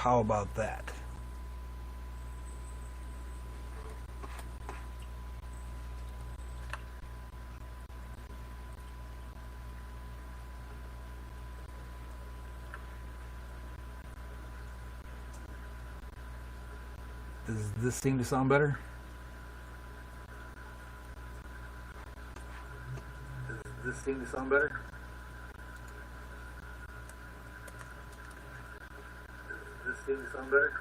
how about that? Does this seem to sound better? Does this seem to sound better? Does this seem to sound better?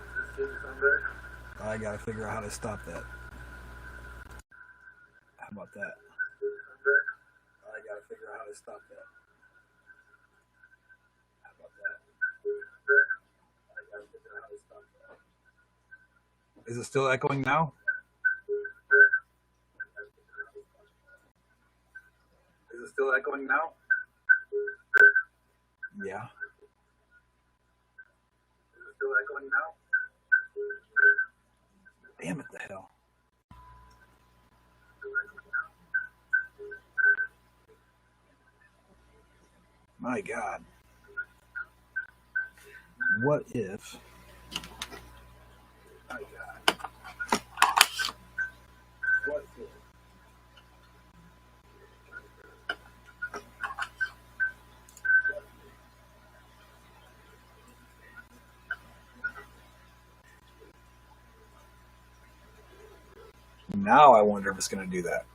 Does this seem to sound better? I gotta figure out how to stop that. How about that? I gotta figure out how to stop that. How about that? I gotta figure out how to stop that. Is it still echoing now? Is it still echoing now? Yeah. Is it still echoing now? Damn it, the hell. My God. What if... My God. What if... Now I wonder if it's going to do that.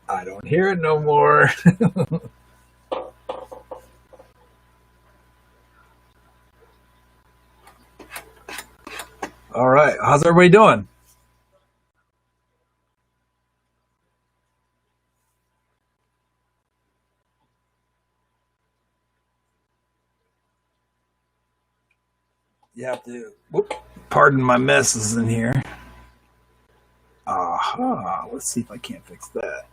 I don't hear it no more. All right. How's everybody doing? You have to, whoop, pardon my messes in here. Aha. Let's see if I can't fix that.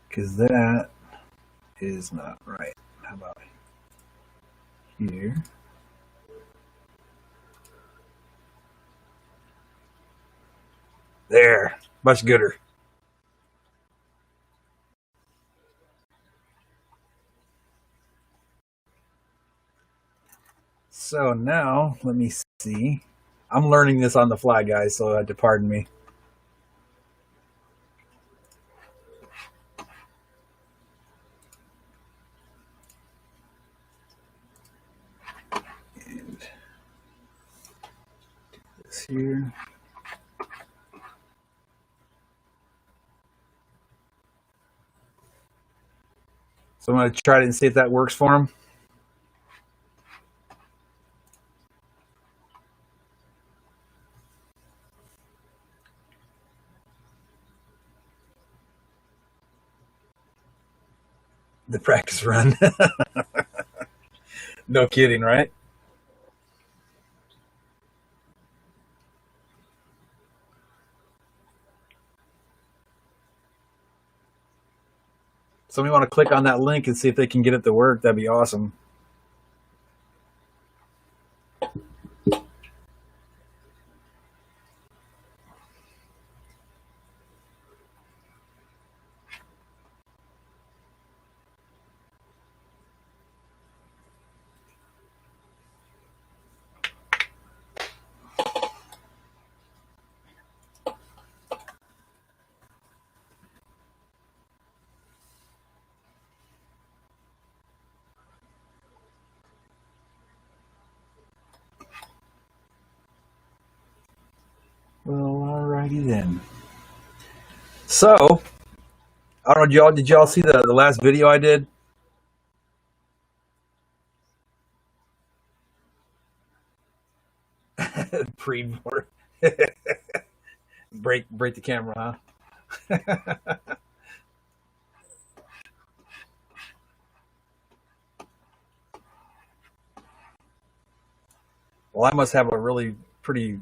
Because that is not right. How about here? There. Much gooder. So now, let me see. I'm learning this on the fly, guys, so you have to pardon me. And do this here. So I'm going to try it and see if that works for him. The practice run. No kidding, right? Somebody want to click on that link and see if they can get it to work. That'd be awesome. Well, alrighty then. So, I don't know, did y'all see the last video I did? Pre-board. break the camera, huh? Well, I must have a really pretty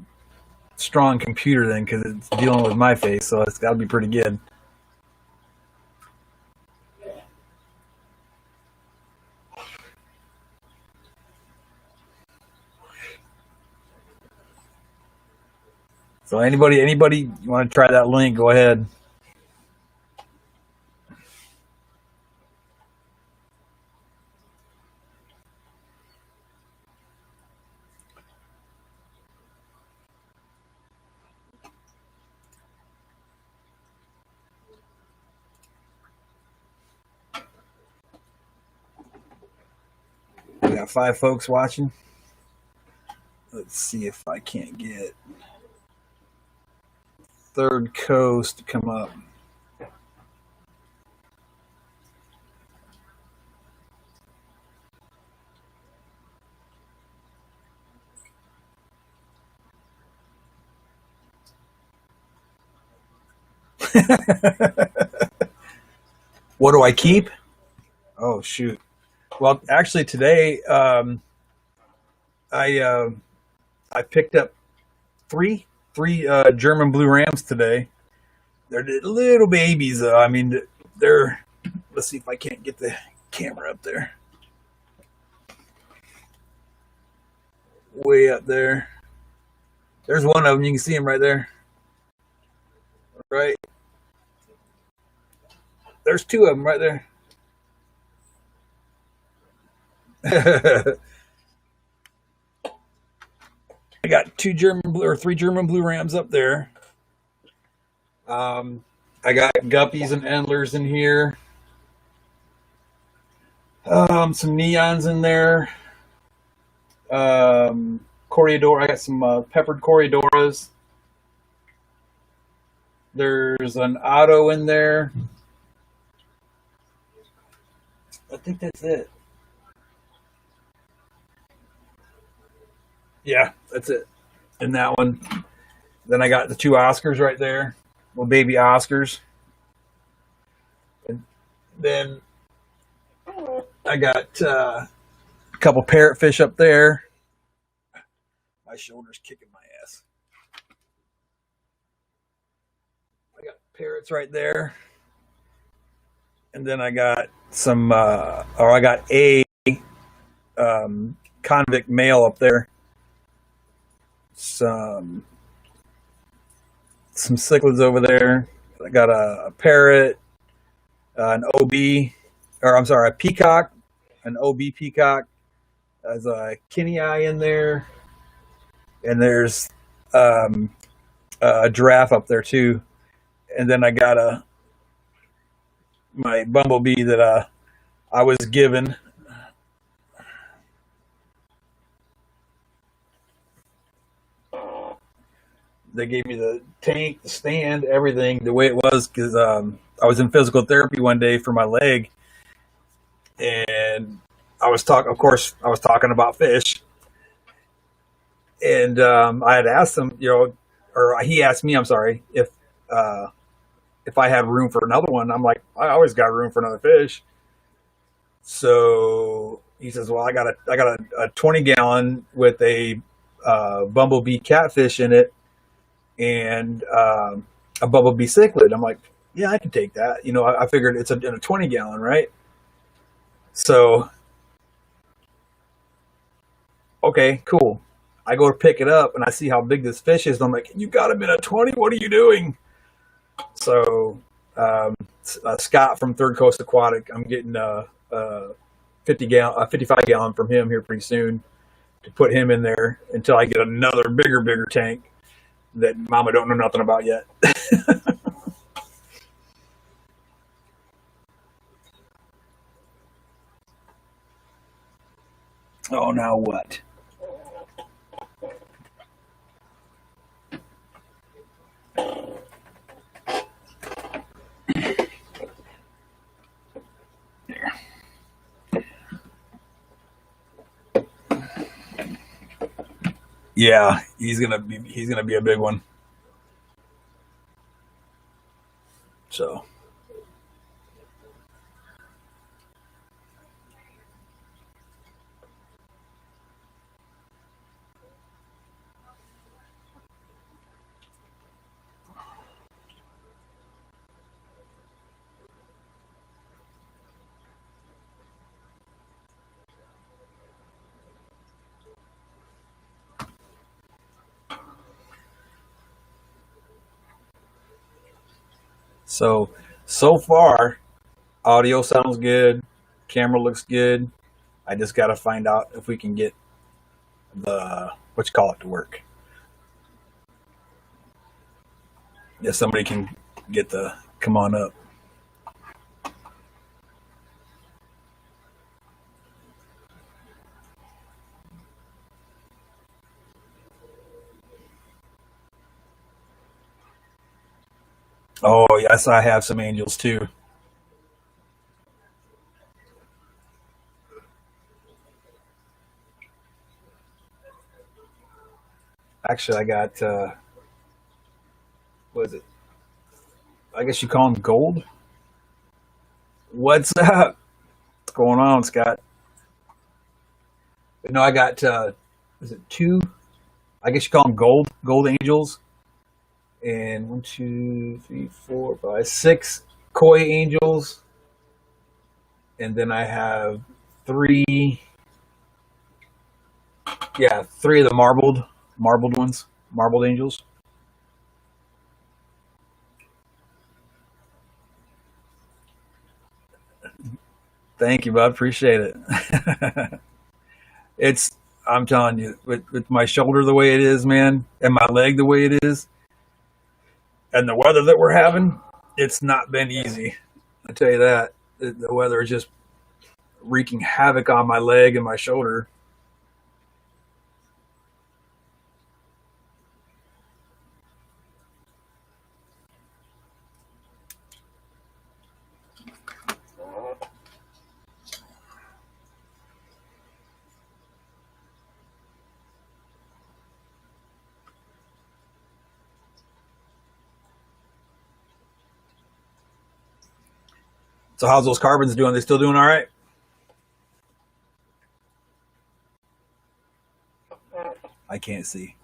strong computer then, because it's dealing with my face, so it's got to be pretty good. So anybody you want to try that link, go ahead. We got 5 folks watching. Let's see if I can't get Third Coast to come up. What do I keep? Oh shoot! Well, actually today I picked up three German blue rams today. They're little babies though. I mean, they're. Let's see if I can't get the camera up there. Way up there. There's one of them. You can see him right there. Right. There's 2 of them right there. I got 3 German blue rams up there. I got guppies and endlers in here. Some neons in there. Corridor. I got some peppered corridoras. There's an auto in there. I think that's it. Yeah, that's it. And that one. Then I got the 2 Oscars right there. Little baby Oscars. And then I got a couple parrotfish up there. My shoulder's kicking my ass. I got parrots right there. And then I got I got a convict male up there. Some cichlids over there. I got a parrot, an a peacock, an OB peacock. There's a Kinney eye in there, and there's a giraffe up there too. And then I got my bumblebee that I was given. They gave me the tank, the stand, everything the way it was because I was in physical therapy one day for my leg, and I was talking about fish, and I had asked him, or he asked me, I'm sorry, if I had room for another one. I'm like, I always got room for another fish. So he says, well, I got a 20-gallon with a bumblebee catfish in it and a bumblebee cichlid. I'm like, yeah, I can take that. I figured it's in a 20-gallon, right? So, okay, cool. I go to pick it up and I see how big this fish is. And I'm like, you got him in a 20? What are you doing? So, Scott from Third Coast Aquatic, I'm getting a 55-gallon from him here pretty soon to put him in there until I get another bigger tank that Mama don't know nothing about yet. Oh, now what? Yeah, he's gonna be a big one. So So so far, audio sounds good, camera looks good. I just got to find out if we can get the what you call it to work. If somebody can get the come on up. Oh yes, I have some angels too. Actually, I got what is it? I guess you call them gold. What's up? What's going on, Scott? No, I got is it two? I guess you call them gold angels, and one, two, three, four, five, six koi angels, and then I have three. Yeah, three of the marbled ones, marbled angels. Thank you, bud. Appreciate it. It's I'm telling you, with my shoulder the way it is, man, and my leg the way it is, and the weather that we're having, it's not been easy. I tell you that. The weather is just wreaking havoc on my leg and my shoulder. So how's those carbons doing? They still doing all right? I can't see.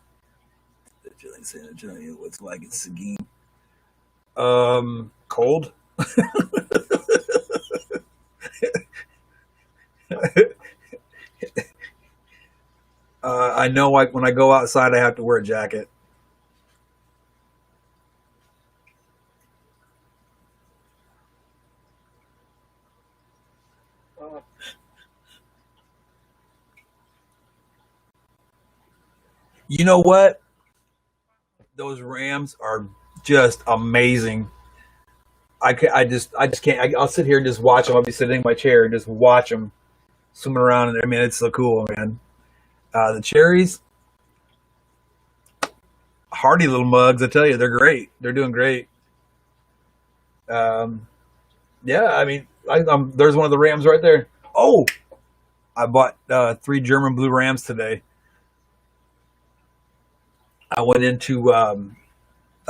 What's like it's Seguin. Cold. I know, like when I go outside, I have to wear a jacket. You know what? Those Rams are just amazing. I just can't. I'll sit here and just watch them. I'll be sitting in my chair and just watch them swimming around. And I mean, it's so cool, man. The cherries, hardy little mugs. I tell you, they're great. They're doing great. Um, yeah, I mean, there's one of the Rams right there. Oh, I bought three German blue Rams today. I went into I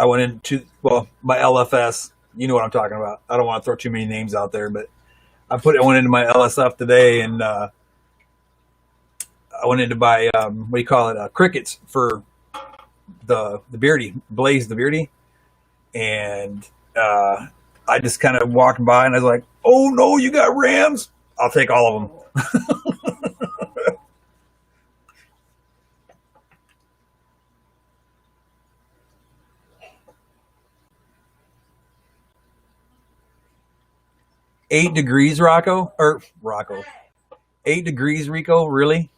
went into well my LFS. You know what I'm talking about. I don't want to throw too many names out there, but I went into my LSF today, and I went in to buy what do you call it, crickets for the beardy Blaze the beardy, and I just kind of walked by and I was like, "Oh no, you got Rams? I'll take all of them." 8 degrees, Rocco. 8 degrees, Rico. Really?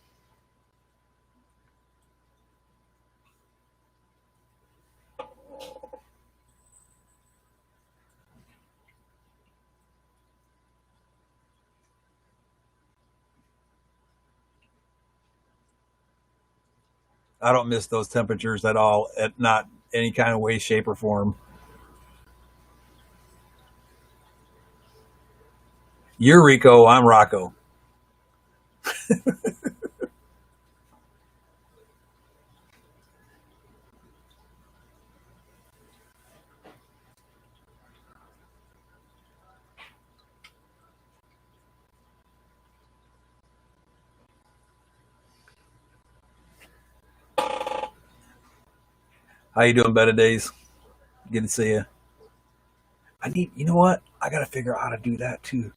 I don't miss those temperatures at all, at not any kind of way, shape, or form. You're Rico. I'm Rocco. How you doing, better days? Good to see you. You know what? I got to figure out how to do that too.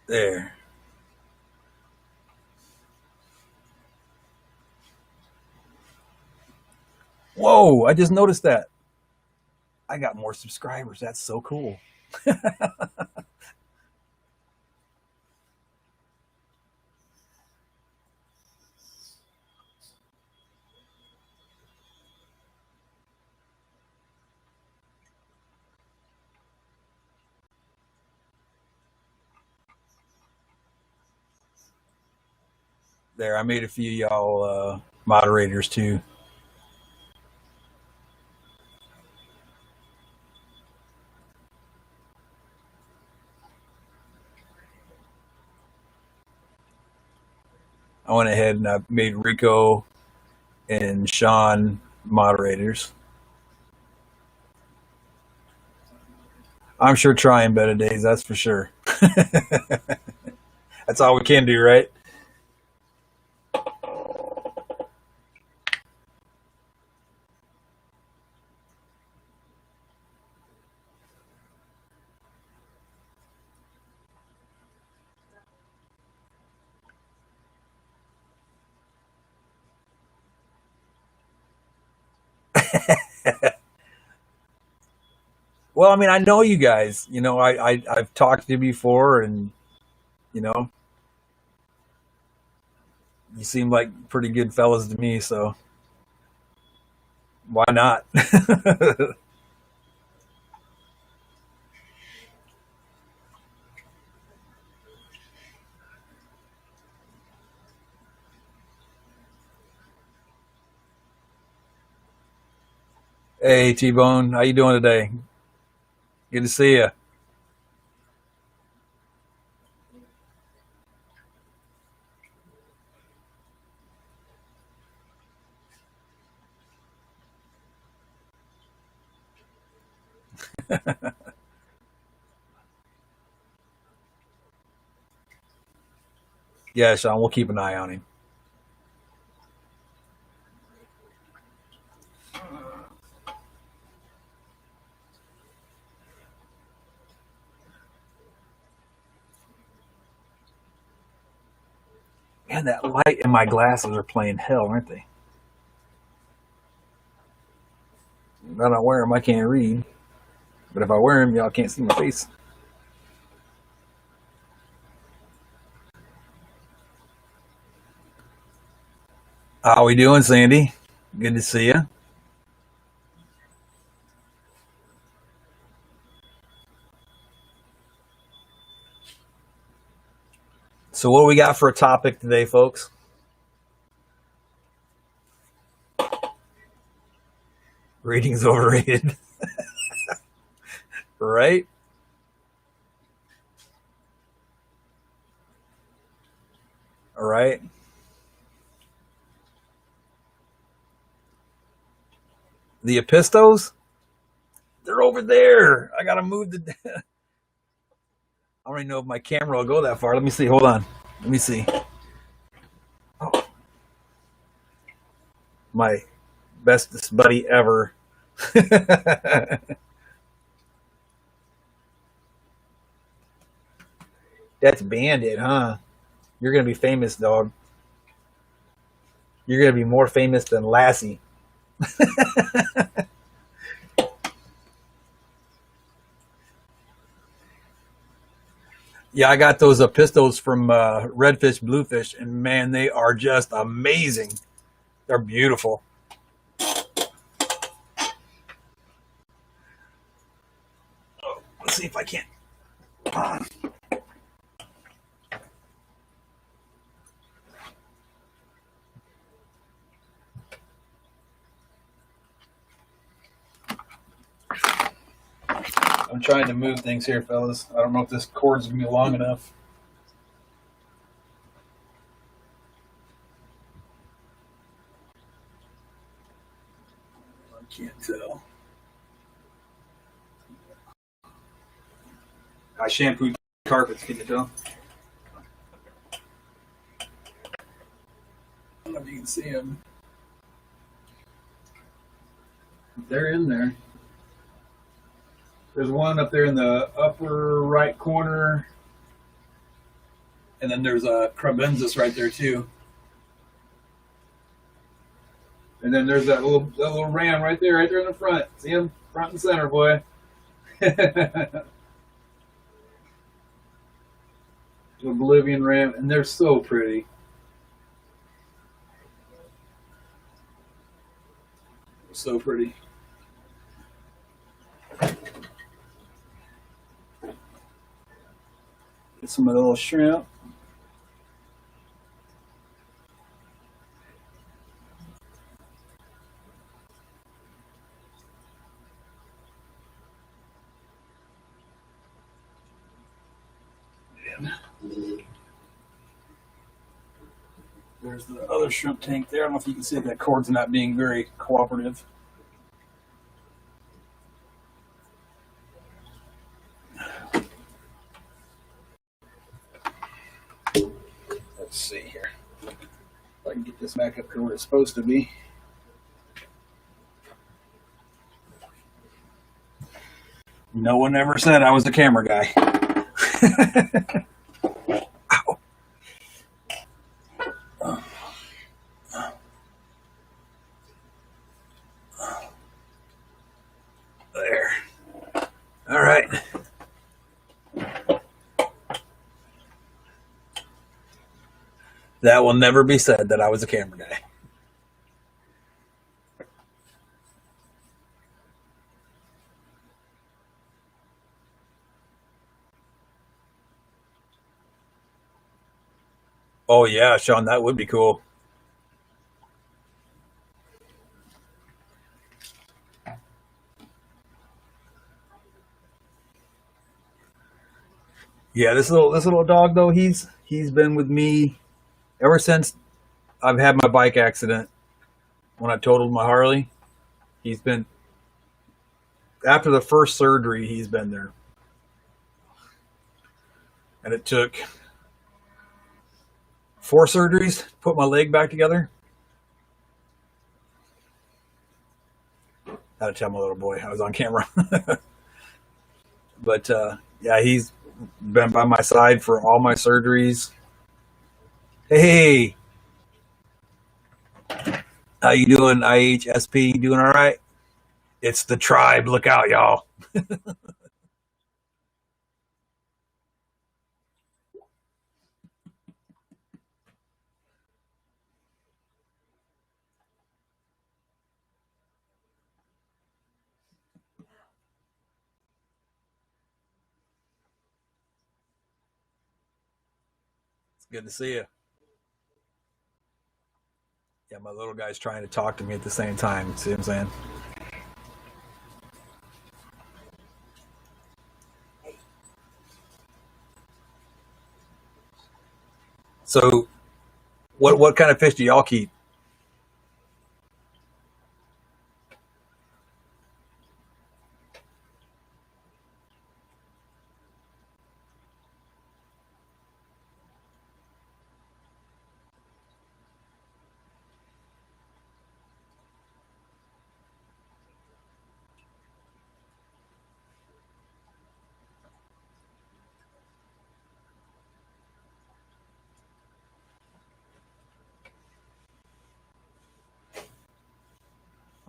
There. Whoa, I just noticed that. I got more subscribers. That's so cool. There, I made a few y'all moderators too. I went ahead and I made Rico and Sean moderators. I'm sure trying better days, that's for sure. That's all we can do, right? Well, I mean, I know you guys. You know, I've talked to you before, and you know, you seem like pretty good fellas to me. So why not? Hey, T Bone, how you doing today? Good to see you. Yeah, Sean, we'll keep an eye on him. Man, that light in my glasses are playing hell, aren't they? If I don't wear them, I can't read. But if I wear them, y'all can't see my face. How we doing, Sandy? Good to see you. So, what do we got for a topic today, folks? Reading's overrated, right? All right. The epistos, they're over there. I gotta move the. I don't even know if my camera will go that far. Let me see. Hold on. Let me see. Oh, my bestest buddy ever. That's Bandit, huh? You're gonna be famous, dog. You're gonna be more famous than Lassie. Yeah, I got those pistols from Redfish Bluefish, and man, they are just amazing. They're beautiful. Let's see if I can. I'm trying to move things here, fellas. I don't know if this cord's gonna be long enough. I can't tell. I shampooed carpets. Can you tell? I don't know if you can see them. They're in there. There's one up there in the upper right corner. And then there's a Crabensis right there too. And then there's that little ram right there in the front. See him? Front and center, boy. Bolivian ram, and they're so pretty. So pretty. Get some of the little shrimp. There's the other shrimp tank there. I don't know if you can see that cord's not being very cooperative. Let's see here. If I can get this back up to where it's supposed to be. No one ever said I was the camera guy. Ow. There. All right. That will never be said that I was a camera guy. Oh yeah, Sean, that would be cool. Yeah, this little dog though, he's been with me ever since I've had my bike accident when I totaled my Harley. He's been after the first surgery, he's been there. And it took 4 surgeries to put my leg back together. I had to tell my little boy I was on camera. But yeah, he's been by my side for all my surgeries. Hey, how you doing, IHSP? Doing all right? It's the tribe. Look out, y'all. It's good to see you. Yeah, my little guy's trying to talk to me at the same time. See what I'm saying? So, what kind of fish do y'all keep?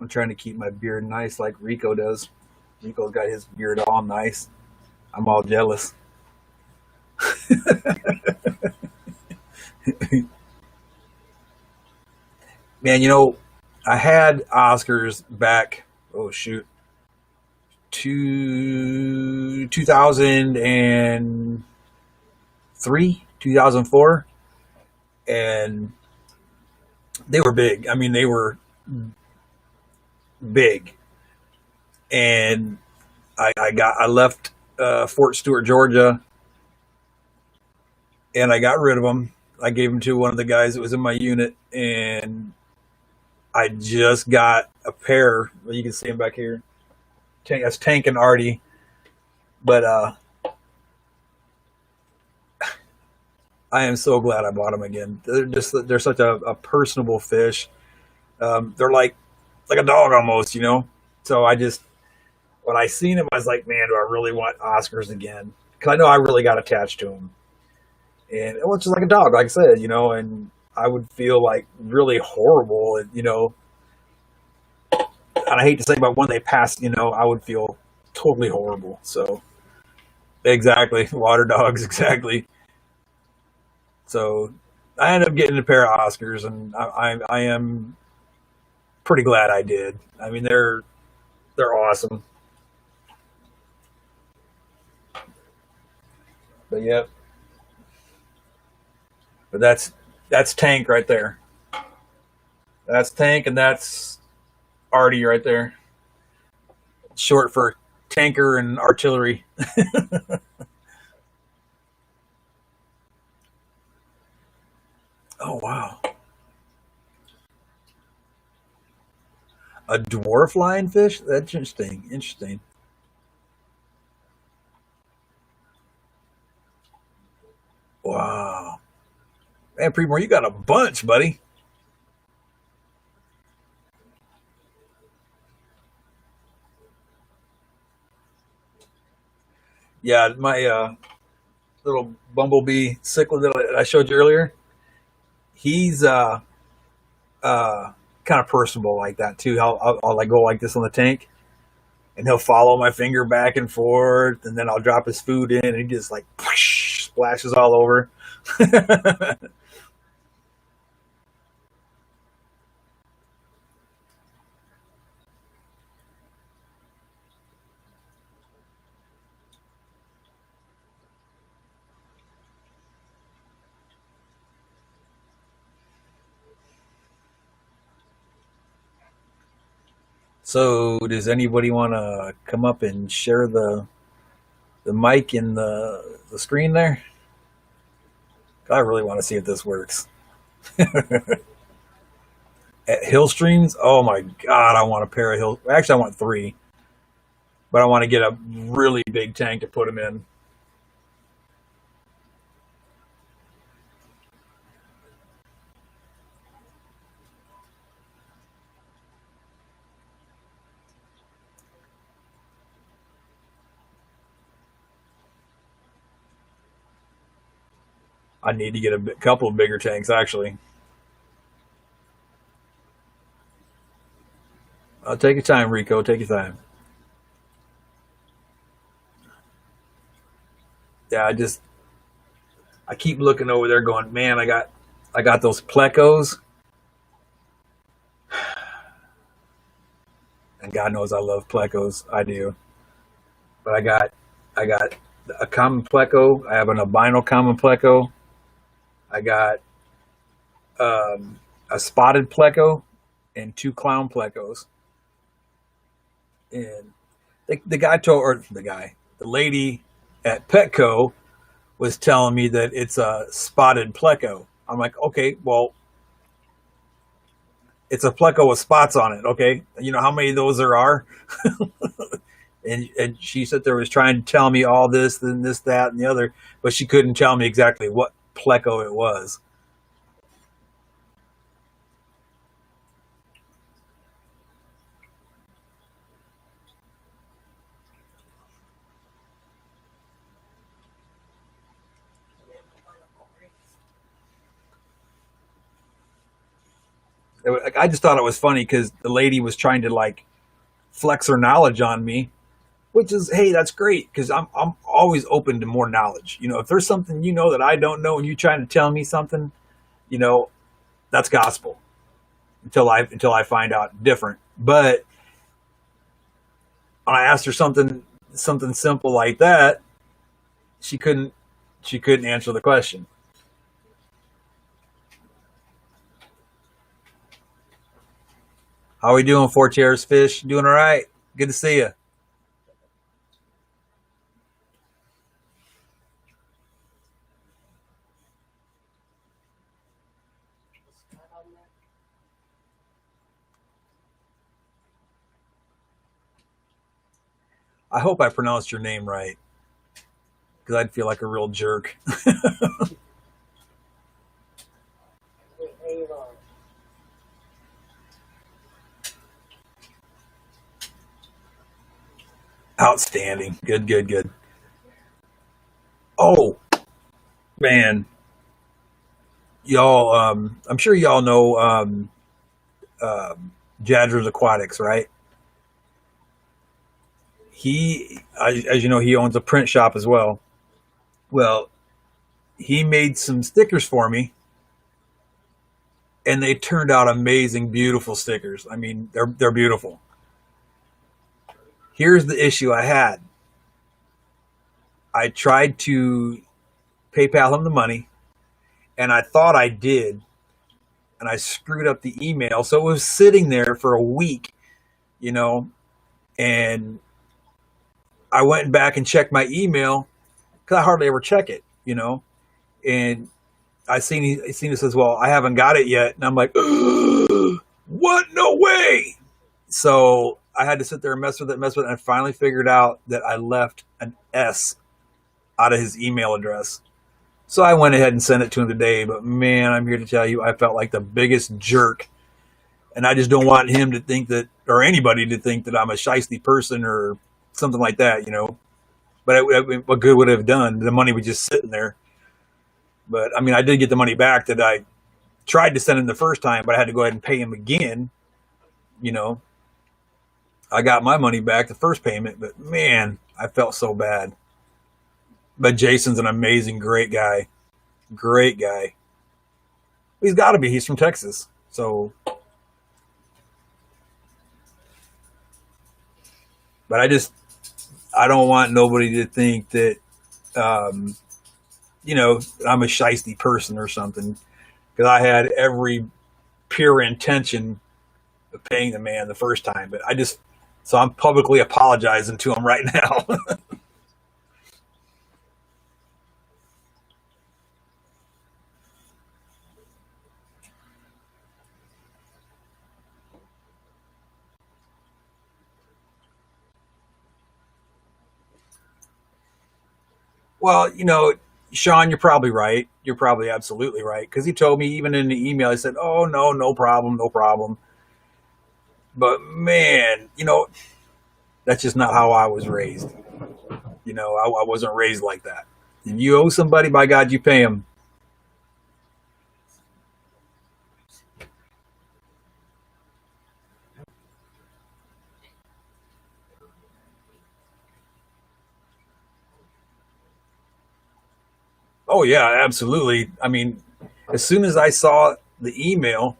I'm trying to keep my beard nice like Rico does. Rico's got his beard all nice. I'm all jealous. Man, I had Oscars back, oh shoot, 2003, 2004, and they were big. I mean, they were big. And I left Fort Stewart, Georgia, and I got rid of them. I gave them to one of the guys that was in my unit, and I just got a pair. You can see them back here. That's Tank and Artie. But I am so glad I bought them again. They're such a personable fish. They're like a dog almost, So when I seen him, I was like, man, do I really want Oscars again? Because I know I really got attached to him. and it was just like a dog, like I said, and I would feel like really horrible, and I hate to say, but when they passed, I would feel totally horrible. So exactly, water dogs, exactly. So I ended up getting a pair of Oscars, and I am pretty glad I did. I mean, they're awesome. But yeah, but that's Tank right there. That's Tank, and that's Artie right there. Short for tanker and artillery. Oh wow, a dwarf lionfish. That's interesting. Interesting. Wow, man, Premore, you got a bunch, buddy. Yeah, my little bumblebee cichlid that I showed you earlier. He's uh, kind of personable like that too. I'll like go like this on the tank, and he'll follow my finger back and forth, and then I'll drop his food in, and he just like whoosh, splashes all over. So, does anybody want to come up and share the mic in the screen there? I really want to see if this works. At Hill Streams, oh my god, I want a pair of Hill. Actually, I want three, but I want to get a really big tank to put them in. I need to get a couple of bigger tanks actually. Take your time, Rico. Take your time. Yeah, I keep looking over there, going, man, I got those plecos, and God knows I love plecos. I do, but I got a common pleco. I have an albino common pleco. I got a spotted pleco and two clown plecos. And the guy told, or the lady at Petco was telling me that it's a spotted pleco. I'm like, okay, well, it's a pleco with spots on it. Okay, you know how many of those there are. And she said there was trying to tell me all this, then this, that, and the other, but she couldn't tell me exactly what pleco it was. I just thought it was funny because the lady was trying to like flex her knowledge on me, which is, hey, that's great because I'm always open to more knowledge. If there's something that I don't know and you trying to tell me something, you know, that's gospel until I find out different. But when I asked her something simple like that, she couldn't she couldn't answer the question. How we doing, Four Chairs Fish? Doing all right? Good to see you. I hope I pronounced your name right because I'd feel like a real jerk. Outstanding. Good, good, good. Oh, man. y'all, I'm sure y'all know Jadger's Aquatics, right? As you know, he owns a print shop as well. Well, he made some stickers for me, and they turned out amazing, beautiful stickers. I mean, they're beautiful. Here's the issue I had. I tried to PayPal him the money, and I thought I did, and I screwed up the email, so it was sitting there for a week, you know, and I went back and checked my email because I hardly ever check it, you know, and I seen it says, well, I haven't got it yet, and I'm like, what? No way! So I had to sit there and mess with it, and I finally figured out that I left an S out of his email address. So I went ahead and sent it to him today, but man, I'm here to tell you, I felt like the biggest jerk. And I just don't want him to think that, or anybody to think that I'm a shiesty person or something like that, you know. But what good would it have done? The money was just sitting there. But I mean, I did get the money back that I tried to send him the first time, but I had to go ahead and pay him again. You know, I got my money back the first payment, but man, I felt so bad. But Jason's an amazing, great guy. Great guy. He's got to be. He's from Texas. So, but I don't want nobody to think that, you know, I'm a shiesty person or something. Because I had every pure intention of paying the man the first time. But so I'm publicly apologizing to him right now. Well, you know, Sean, you're probably right. You're probably absolutely right. Because he told me even in the email, he said, oh, no, no problem, no problem. But man, you know, that's just not how I was raised. You know, I wasn't raised like that. If you owe somebody, by God, you pay them. Oh, yeah, absolutely. I mean, as soon as I saw the email,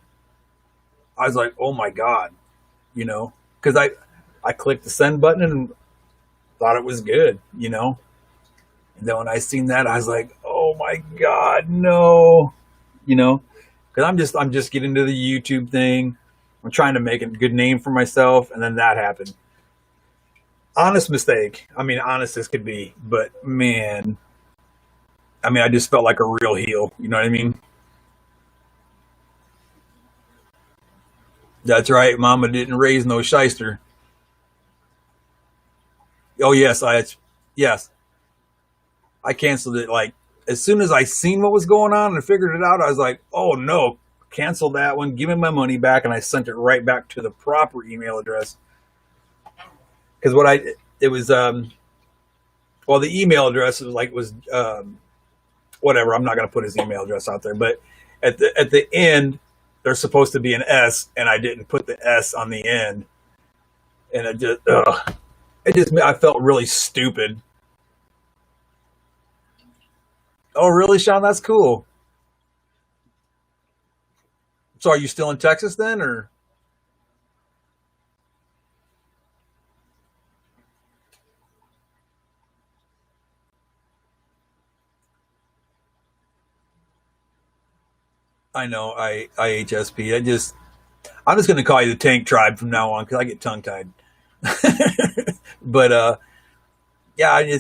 I was like, oh my God, you know, because I clicked the send button and thought it was good, you know. And then when I seen that, I was like, oh my God, no, you know, because I'm just getting into the YouTube thing. I'm trying to make a good name for myself, and then that happened. Honest mistake. I mean, honest as could be, but man, I mean, I just felt like a real heel. You know what I mean? That's right. Mama didn't raise no shyster. Oh yes, yes, I canceled it. Like as soon as I seen what was going on and figured it out, I was like, oh no, cancel that one. Give me my money back, and I sent it right back to the proper email address. Because it was well, the email address was whatever. I'm not going to put his email address out there, but at the end there's supposed to be an S, and I didn't put the S on the end, and it just I felt really stupid. Oh, really, Sean? That's cool. So, are you still in Texas then, or? I know IHSP. I'm just going to call you the Tank Tribe from now on because I get tongue tied. But yeah,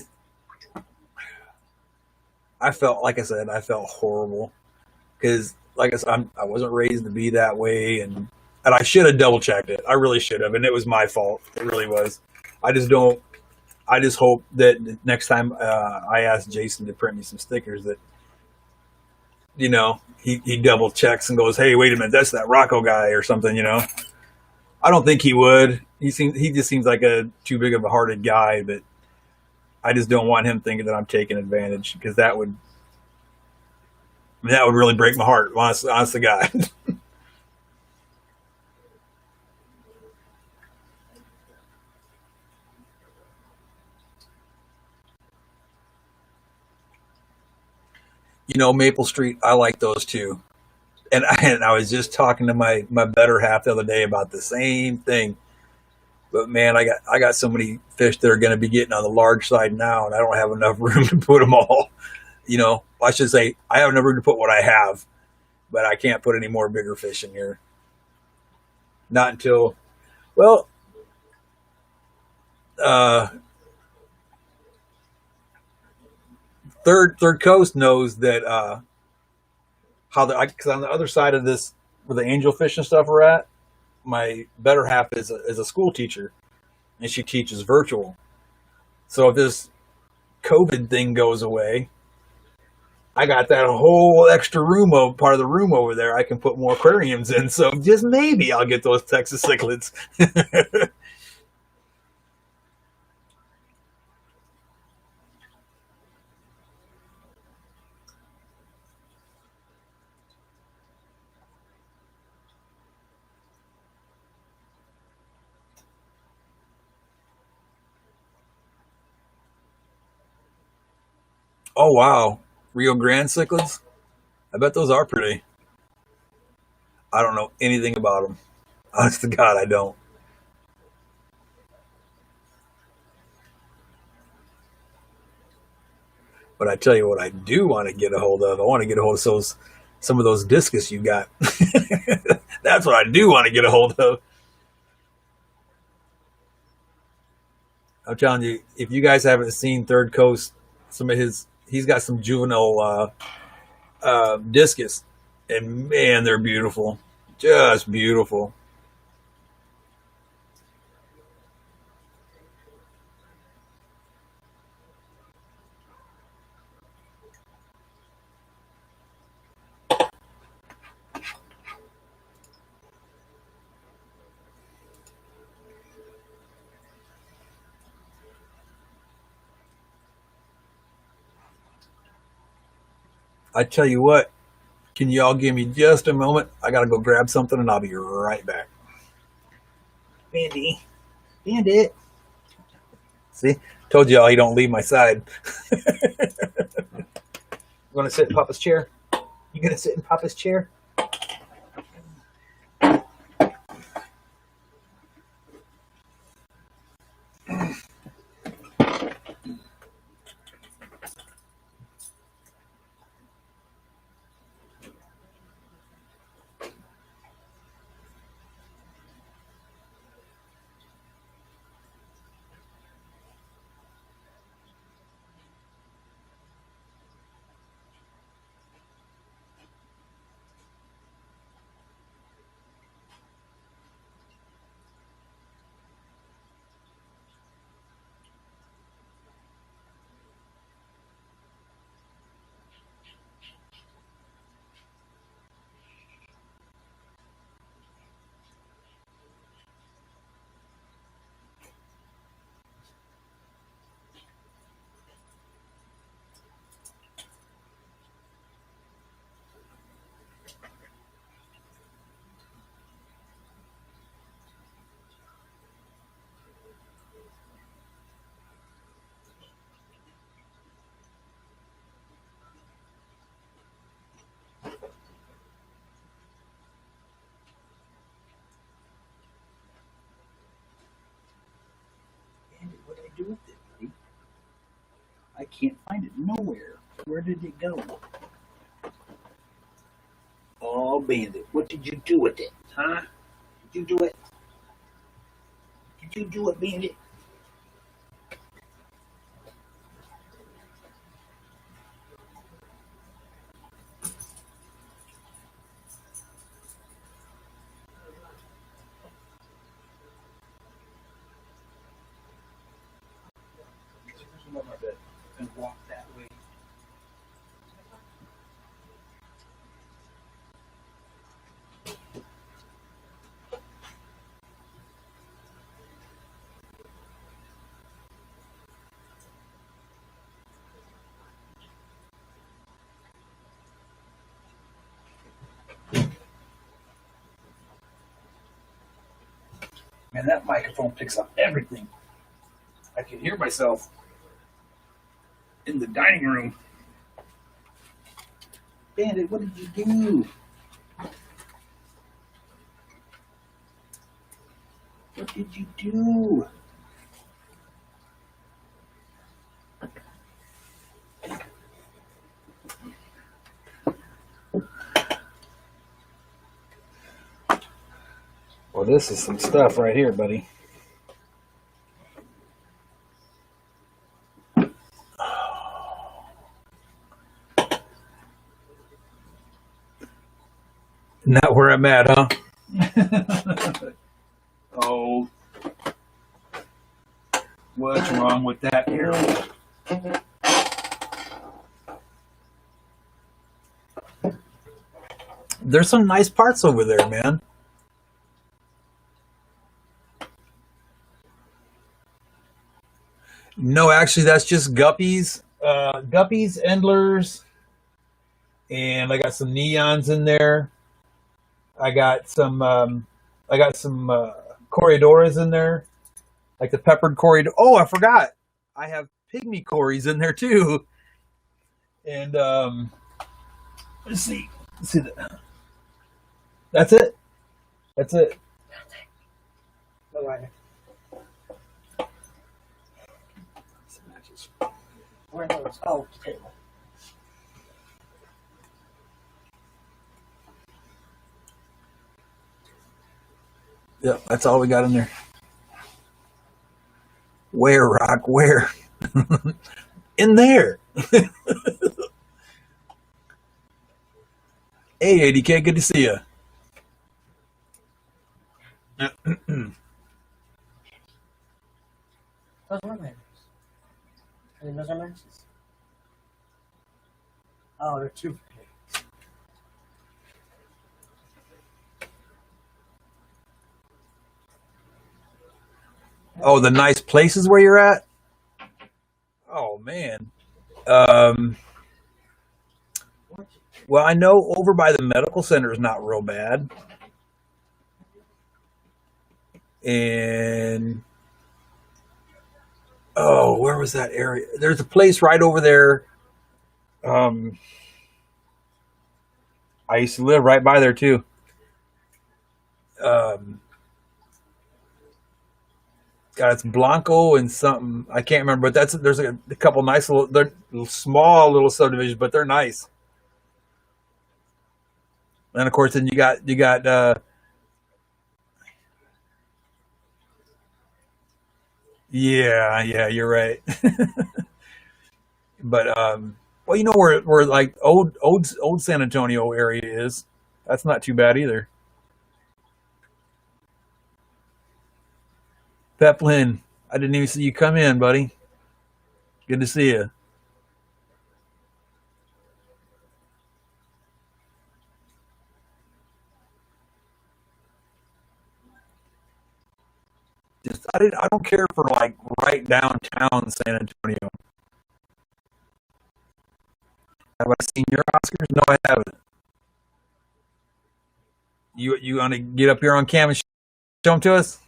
I felt like I said I felt horrible because like I said I wasn't raised to be that way, and I should have double checked it. I really should have, and it was my fault. It really was. I just don't. I just hope that next time I ask Jason to print me some stickers that you know he double checks and goes, hey, wait a minute, that's that Rocco guy or something. You know, I don't think he would. He just seems like a too big of a hearted guy, but I just don't want him thinking that I'm taking advantage because that would I mean, that would really break my heart, honest to God. Maple Street, I like those too. And I was just talking to my better half the other day about the same thing. But man, I got so many fish that are going to be getting on the large side now, and I don't have enough room to put them all. I should say I have enough room to put what I have, but I can't put any more bigger fish in here. Not until, well, uh, Third Coast knows that how the because on the other side of this where the angelfish and stuff are at, my better half is a school teacher, and she teaches virtual. So if this COVID thing goes away, I got that whole extra room part of the room over there. I can put more aquariums in. So just maybe I'll get those Texas cichlids. Oh wow, Rio Grande cichlids. I bet those are pretty. I don't know anything about them. Honest to God, I don't. But I tell you what, I do want to get a hold of. I want to get a hold of some of those discus you got. That's what I do want to get a hold of. I'm telling you, if you guys haven't seen Third Coast, he's got some juvenile discus, and man, they're beautiful, just beautiful. I tell you what, can you all give me just a moment? I gotta go grab something, and I'll be right back. Bandy, Bandit. See, told y'all he don't leave my side. You want to sit in Papa's chair? You gonna sit in Papa's chair? What did I do with it, buddy? I can't find it nowhere. Where did it go? Oh, Bandit, what did you do with it? Huh? Did you do it? Did you do it, Bandit? And walk that way. Man, that microphone picks up everything. I can hear myself in the dining room. Bandit, what did you do? What did you do? Well, this is some stuff right here, buddy. Not where I'm at, huh? Oh, what's wrong with that here? There's some nice parts over there, man. No, actually, that's just guppies, endlers, and I got some neons in there. I got some corridoras in there, like the peppered corridor. Oh, I forgot. I have pygmy corys in there too. And let's see that. That's it. That's it. No lighter. Where are those? Oh, the table. Yeah, that's all we got in there. Where, Rock? Where? In there. Hey, ADK, good to see you. Those were lighters. I mean, those are matches. Oh, they're too big. Oh, the nice places where you're at? Oh, man. Well, I know over by the medical center is not real bad. And, oh, where was that area? There's a place right over there. I used to live right by there, too. God, it's Blanco and something. I can't remember, but there's a couple nice little, they're small little subdivisions, but they're nice. And of course, then you got yeah, you're right. But well, you know where like old San Antonio area is. That's not too bad either. Peplin, I didn't even see you come in, buddy. Good to see you. I don't care for like right downtown San Antonio. Have I seen your Oscars? No, I haven't. You want to get up here on cam and show them to us?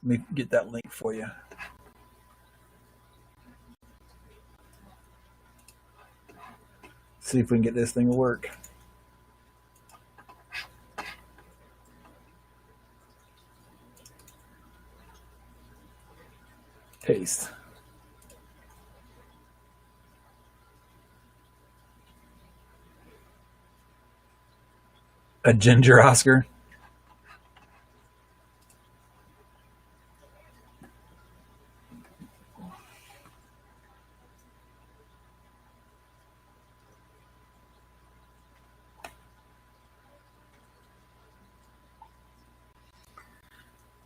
Let me get that link for you. See if we can get this thing to work. Paste. A ginger Oscar.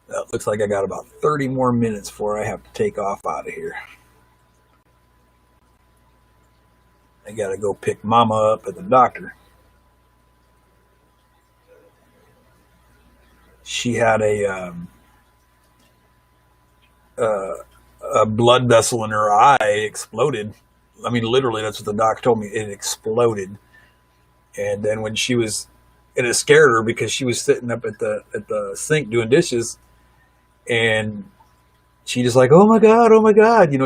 That looks like I got about 30 more minutes before I have to take off out of here. I gotta go pick Mama up at the doctor. She had a blood vessel in her eye exploded. I mean, literally, that's what the doc told me. It exploded. And then when she was and it scared her because she was sitting up at the sink doing dishes, and she just like, oh my god,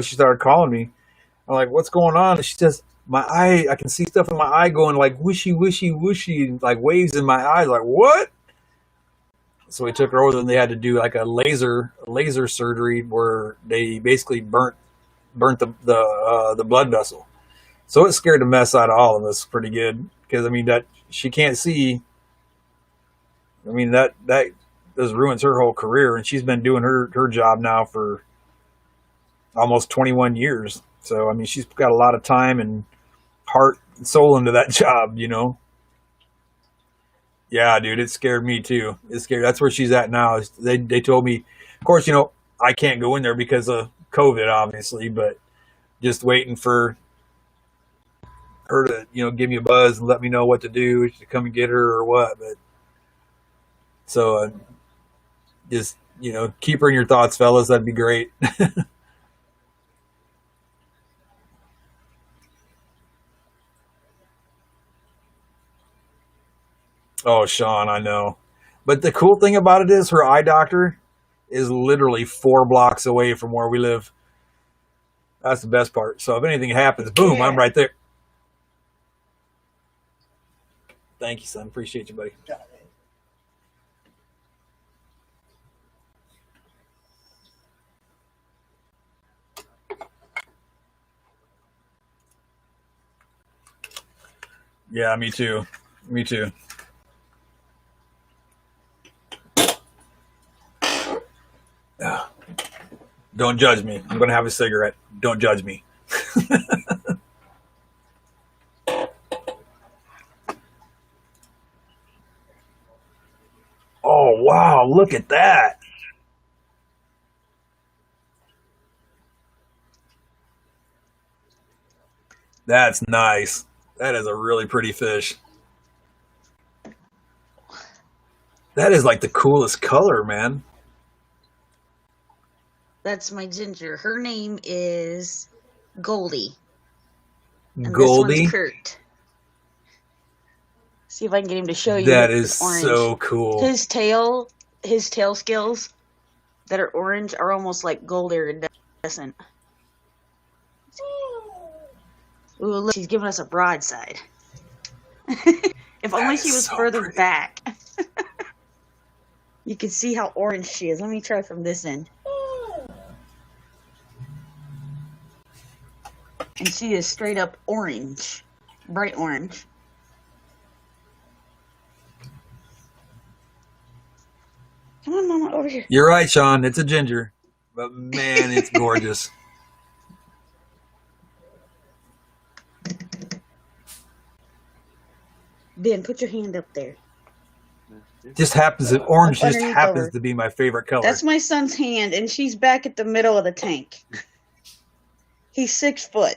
she started calling me. I'm like, what's going on? And she says, my eye, I can see stuff in my eye going like whooshy, whooshy, whooshy, like waves in my eyes. Like, what? So we took her over, and they had to do like a laser surgery where they basically burnt the blood vessel. So it scared the mess out of all of us pretty good because that she can't see. That just ruins her whole career, and she's been doing her job now for almost 21 years. So she's got a lot of time and heart and soul into that job. Yeah, dude, it scared me too. It scared. That's where she's at now. They told me, of course, I can't go in there because of COVID, obviously, but just waiting for her to, give me a buzz and let me know what to do to come and get her or what. But so just, keep her in your thoughts, fellas. That'd be great. Oh, Sean, I know. But the cool thing about it is her eye doctor is literally 4 blocks away from where we live. That's the best part. So if anything happens, boom, I'm right there. Thank you, son. Appreciate you, buddy. Yeah, me too. Me too. Don't judge me. I'm going to have a cigarette. Don't judge me. Oh, wow. Look at that. That's nice. That is a really pretty fish. That is like the coolest color, man. That's my ginger. Her name is Goldie. And Goldie? This one's Kurt. See if I can get him to show you. That is so cool. His tail scales that are orange are almost like gold iridescent. Ooh, look, she's giving us a broadside. If only she was so further back. You can see how orange she is. Let me try from this end. And she is straight up orange. Bright orange. Come on, Mama, over here. You're right, Sean. It's a ginger. But man, it's gorgeous. Ben, put your hand up there. Orange just happens to be my favorite color. That's my son's hand, and she's back at the middle of the tank. He's 6 foot.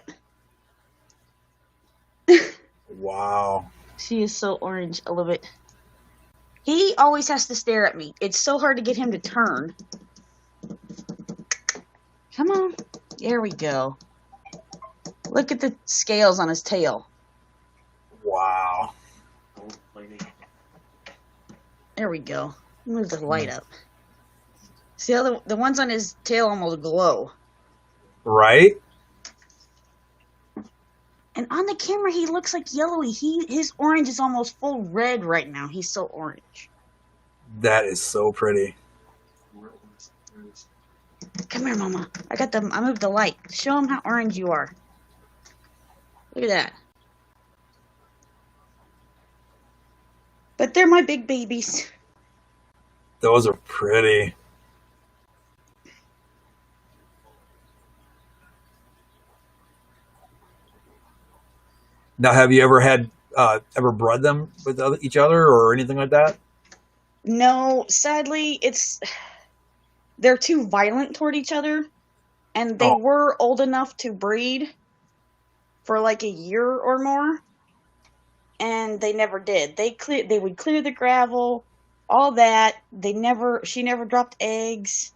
Wow. She is so orange. I love it. He always has to stare at me. It's so hard to get him to turn. Come on. There we go. Look at the scales on his tail. Wow. There we go. Move the light up. See how the ones on his tail almost glow. Right? And on the camera, he looks like yellowy. His orange is almost full red right now. He's so orange. That is so pretty. Come here, Mama. I moved the light. Show him how orange you are. Look at that. But they're my big babies. Those are pretty. Now, have you ever bred them with each other or anything like that? No, sadly, they're too violent toward each other, and they were old enough to breed for like a year or more, and they never did. They would clear the gravel, all that. She never dropped eggs.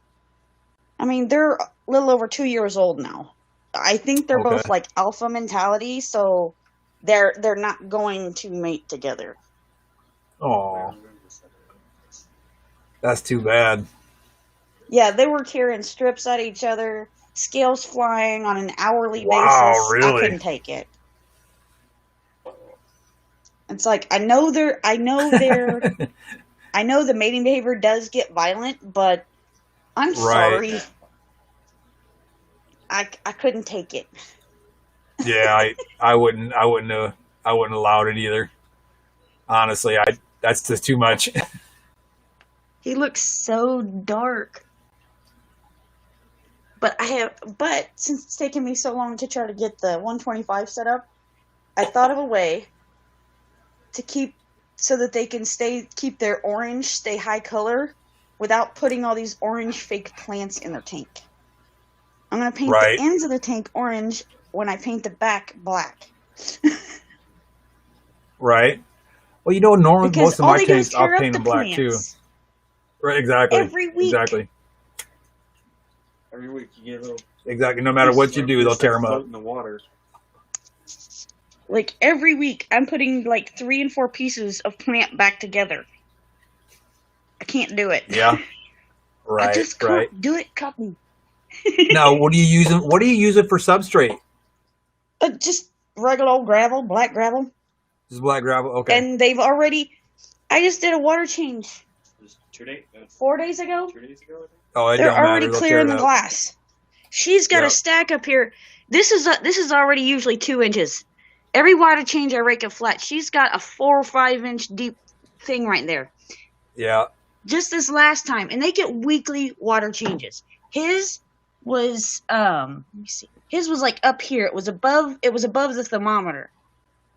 I mean, they're a little over 2 years old now. I think they're both like alpha mentality, so they're not going to mate together. Oh, that's too bad. Yeah, they were tearing strips at each other, scales flying on an hourly Wow, basis. I really? couldn't take it. It's like I know the mating behavior does get violent, but I'm Right. sorry. I couldn't take it. Yeah, I wouldn't allowed it either. Honestly, I that's just too much. He looks so dark. But since it's taken me so long to try to get the 125 set up, I thought of a way to keep so that they can keep their orange stay high color without putting all these orange fake plants in their tank. I'm going to paint the Right. ends of the tank orange when I paint the back black. Right. Well, you know, normally Because most of all my they do is tanks I'll tear up paint the them black too. plants Right. Exactly. every week. Exactly. Every week you get a little. Exactly. No matter what you do, they'll tear them up. In the water. Like every week, I'm putting like 3 and 4 pieces of plant back together. I can't do it. Yeah. I Right. just Right. can't do it, Cotton. Now, what do you use it? What do you use it for substrate? Just regular old gravel, black gravel. Just black gravel. Okay. And they've already. I just did a water change Just 2 days. 4 days ago. 2 days ago. I think. Oh, it They're don't matter. already They'll tear clearing it the up. glass. She's got a Yep. stack up here. This is already usually 2 inches. Every water change I rake it flat. She's got a 4 or 5 inch deep thing right there. Yeah. Just this last time, and they get weekly water changes. His was let me see. His was like up here. It was above the thermometer.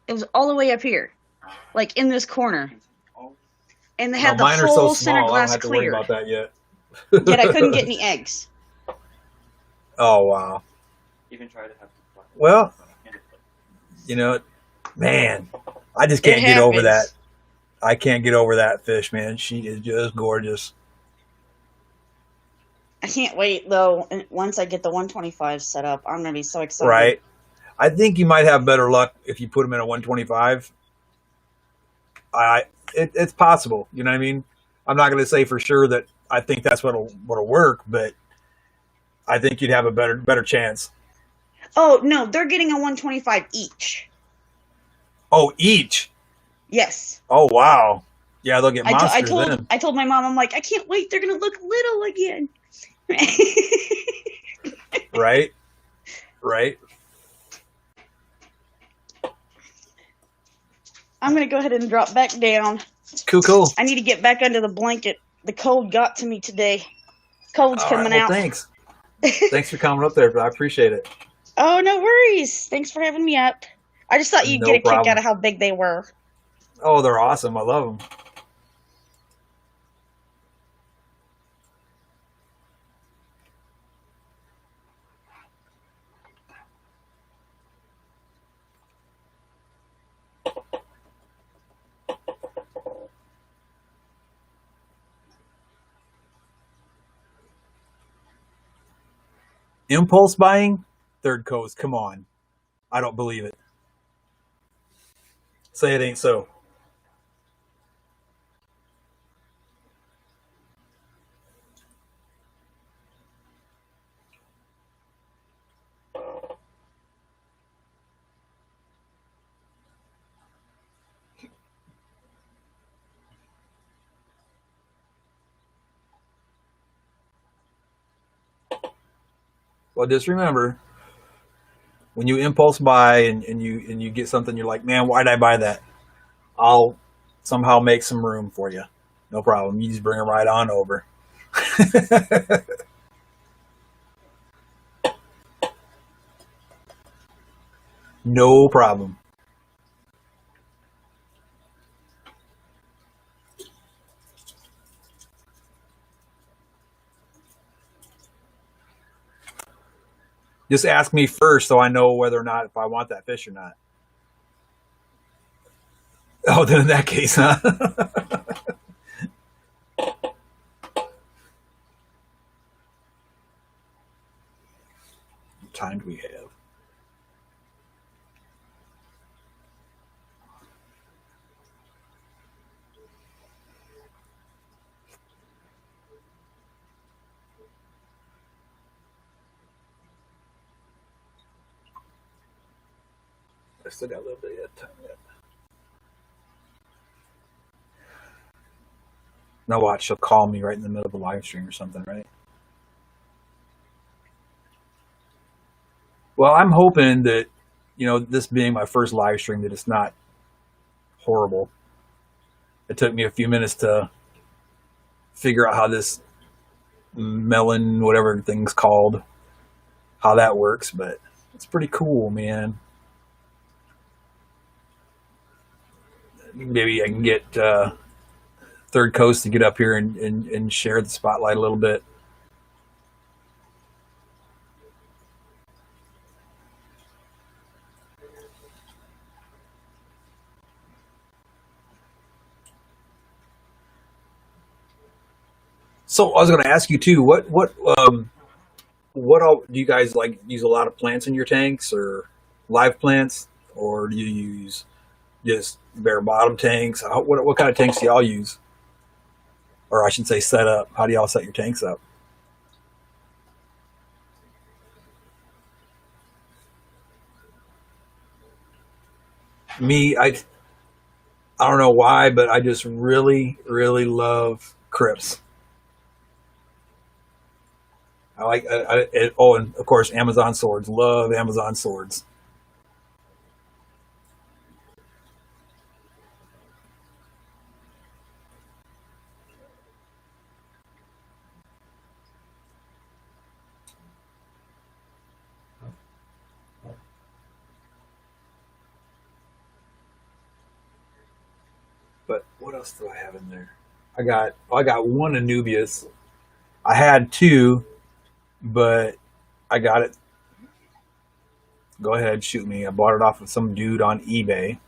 It was all the way up here. Like in this corner. And they No, had the mine are whole so center small. I don't glass have to worry cleared. about that yet. Yet I couldn't get any eggs. Oh wow. Even tried to have. Well, you know, man, I just can't get over that. I can't get over that fish, man. She is just gorgeous. I can't wait though. Once I get the 125 set up, I'm gonna be so excited. Right. I think you might have better luck if you put them in a 125. It's possible. You know what I mean? I'm not going to say for sure that I think that's what'll work, but I think you'd have a better chance. Oh no, they're getting a 125 each. Oh, each. Yes. Oh wow. Yeah, they'll get monsters then. I told my mom, I'm like, I can't wait. They're gonna look little again. Right. Right. I'm gonna go ahead and drop back down. Cool. I need to get back under the blanket. The cold got to me today. Cold's coming out. Thanks. Thanks for coming up there. I appreciate it. Oh, no worries. Thanks for having me up. I just thought you'd get a kick out of how big they were. Oh, they're awesome. I love them. Impulse buying? Third Coast. Come on. I don't believe it. Say it ain't so. Well, just remember, when you impulse buy and you get something, you're like, man, why'd I buy that? I'll somehow make some room for you. No problem. You just bring them right on over. No problem. Just ask me first so I know whether or not if I want that fish or not. Oh, then in that case, huh? What time do we have? I still got a little bit of time yet. Now watch, she'll call me right in the middle of a live stream or something, right? Well, I'm hoping that, this being my first live stream, that it's not horrible. It took me a few minutes to figure out how this melon, whatever thing's called, how that works, but it's pretty cool, man. Maybe I can get Third Coast to get up here and share the spotlight a little bit. So I was going to ask you too, what all do you guys like? Use a lot of plants in your tanks, or live plants, or do you use just bare bottom tanks? What kind of tanks do y'all use? Or I should say set up. How do y'all set your tanks up? Me, I don't know why, but I just really, really love crypts. I like, and of course, Amazon swords. Love Amazon swords. But what else do I have in there? I got one Anubius. I had two, but I got it. Go ahead, shoot me. I bought it off of some dude on eBay,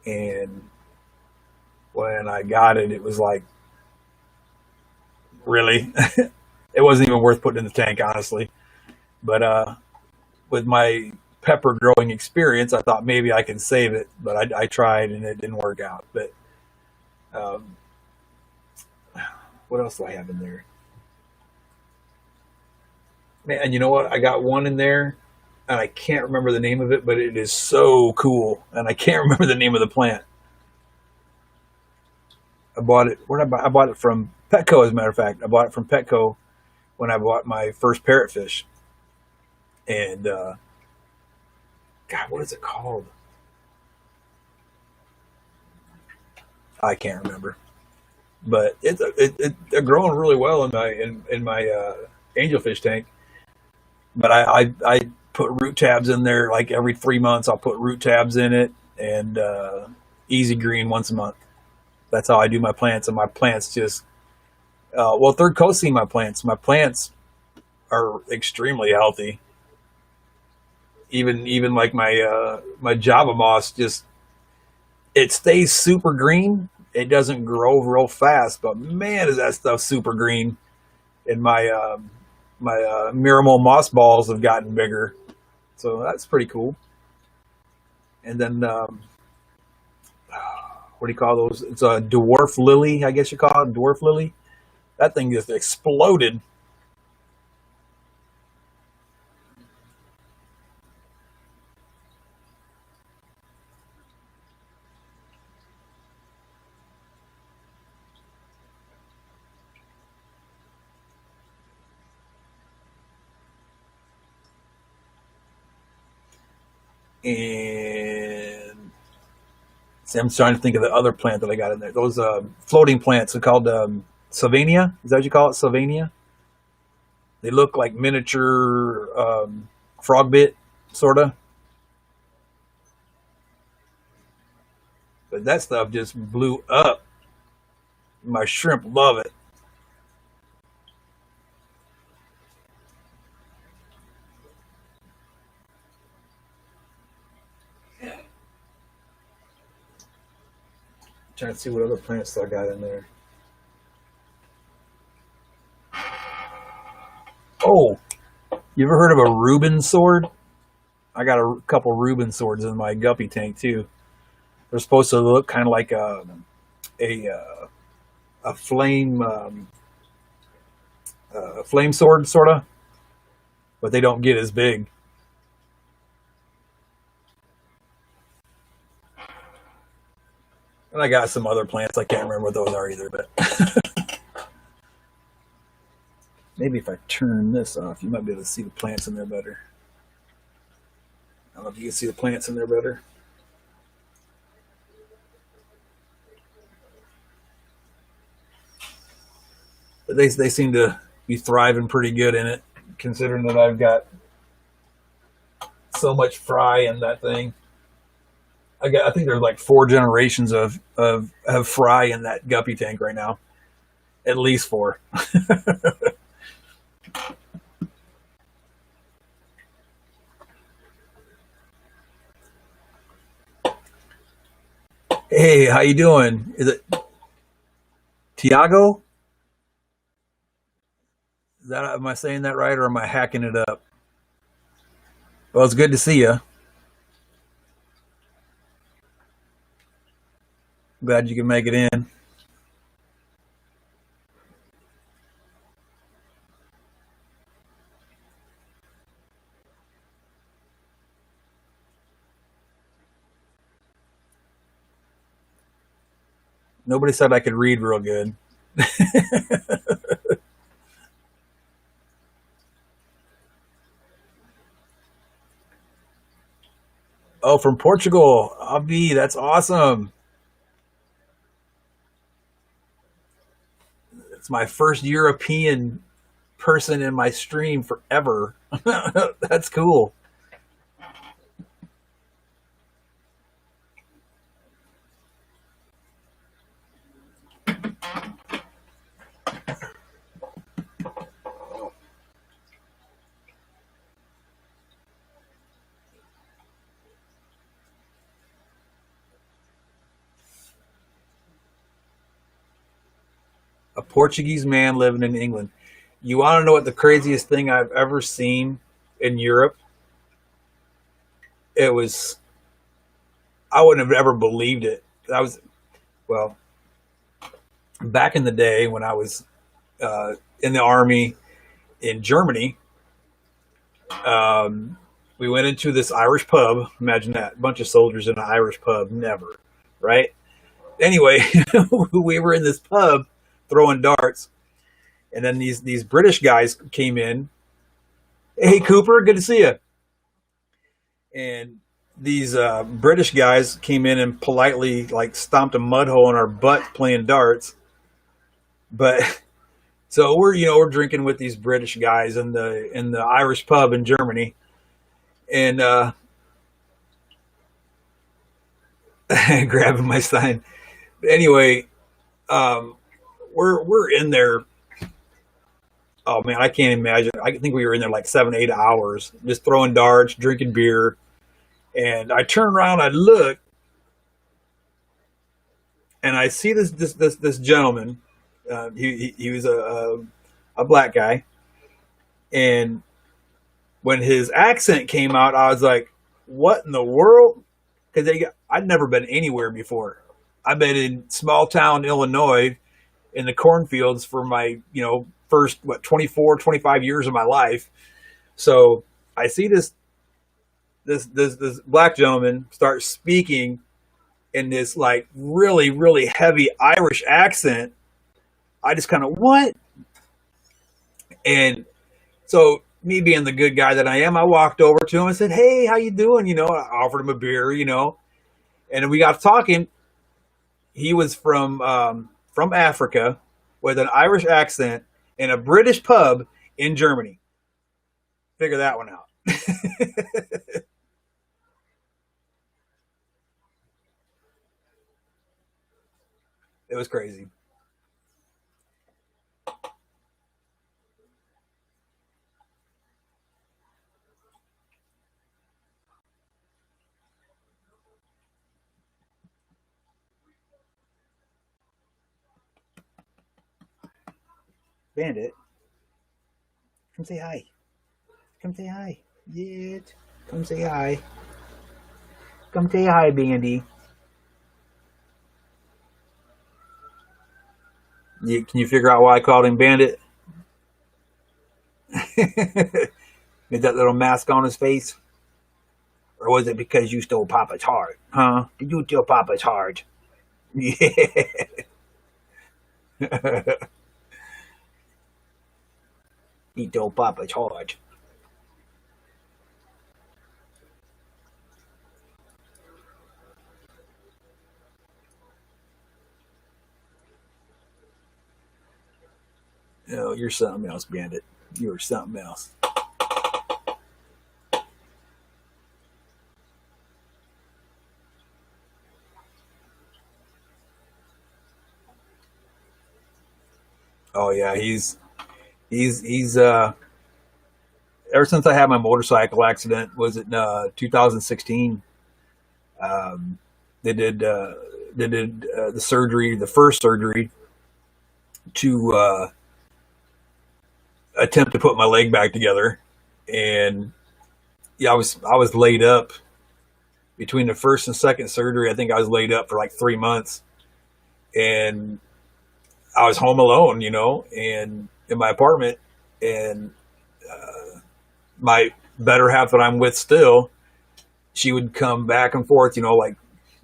and when I got it, it was like, really? It wasn't even worth putting in the tank, honestly. But with my pepper growing experience, I thought maybe I can save it, but I tried and it didn't work out. But what else do I have in there? Man, and you know what? I got one in there, and I can't remember the name of it, but it is so cool, and I can't remember the name of the plant. I bought it. Where did I buy? I bought it from Petco, as a matter of fact. I bought it from Petco when I bought my first parrotfish. And God, what is it called? I can't remember. But they're growing really well in my angelfish tank. But I put root tabs in there like every 3 months. I'll put root tabs in it, and easy green once a month. That's how I do my plants, and my plants just Third Coast seen my plants. My plants are extremely healthy. Even like my Java moss, just it stays super green. It doesn't grow real fast, but man, is that stuff super green. And my Miramol moss balls have gotten bigger, so that's pretty cool. And then what do you call those? It's a dwarf lily, I guess you call it, dwarf lily. That thing just exploded. And see, I'm trying to think of the other plant that I got in there. Those floating plants are called Sylvania. Is that what you call it? Sylvania? They look like miniature frog bit, sort of. But that stuff just blew up. My shrimp love it. Trying to see what other plants I got in there. Oh, you ever heard of a Reuben sword? I got a couple Reuben swords in my guppy tank too. They're supposed to look kind of like a flame flame sword, sort of, but they don't get as big. And I got some other plants. I can't remember what those are either, but maybe if I turn this off, you might be able to see the plants in there better. I don't know if you can see the plants in there better. But they seem to be thriving pretty good in it, considering that I've got so much fry in that thing. I think there's like 4 generations of fry in that guppy tank right now, at least 4. Hey, how you doing? Is it Tiago? Am I saying that right, or am I hacking it up? Well, it's good to see you. Glad you can make it in. Nobody said I could read real good. Oh, from Portugal. Abi, that's awesome. It's my first European person in my stream forever. That's cool. A Portuguese man living in England. You want to know what the craziest thing I've ever seen in Europe? I wouldn't have ever believed it. Well, back in the day when I was in the army in Germany, we went into this Irish pub. Imagine that, a bunch of soldiers in an Irish pub. Never, right? Anyway, we were in this pub throwing darts, and then these British guys came in. Hey, Cooper, good to see you. And these British guys came in and politely like stomped a mud hole in our butt playing darts. But so we're drinking with these British guys in the Irish pub in Germany, and grabbing my sign. Anyway, we're in there. Oh man, I can't imagine. I think we were in there like 7-8 hours, just throwing darts, drinking beer. And I turn around, I look, and I see this gentleman. He was a black guy, and when his accent came out, I was like, "What in the world?" Because I'd never been anywhere before. I've been in small town Illinois, in the cornfields for my first 24, 25 years of my life. So I see this black gentleman start speaking in this like really, really heavy Irish accent. I just kind of, what? And so me being the good guy that I am, I walked over to him and said, "Hey, how you doing?" I offered him a beer, and we got talking. He was from Africa with an Irish accent in a British pub in Germany. Figure that one out. It was crazy. Bandit, come say hi. Come say hi. Yeah. Come say hi. Come say hi, Bandy. Can you figure out why I called him Bandit? With that little mask on his face? Or was it because you stole Papa's heart? Huh? Did you steal Papa's heart? Yeah. He told Papa charge. Oh, you're something else, Bandit. You're something else. Oh yeah, he's ever since I had my motorcycle accident, was it 2016? Um, they did the surgery, the first surgery to attempt to put my leg back together, and yeah, I was laid up between the first and second surgery. I think I was laid up for like 3 months, and I was home alone, and in my apartment, and my better half that I'm with still, she would come back and forth, like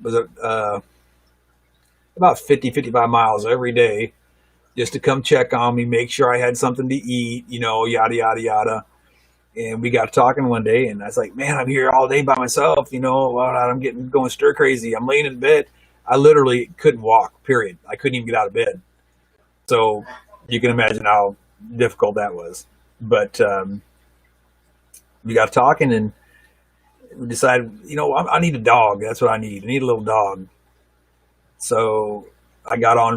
was it about 50-55 miles every day just to come check on me, make sure I had something to eat, yada yada yada. And we got talking one day, and I was like, man, I'm here all day by myself, I'm going stir crazy. I'm laying in bed. I literally couldn't walk, period. I couldn't even get out of bed. So you can imagine how difficult that was. But we got talking, and we decided, I need a dog. That's what I need. I need a little dog. So I got on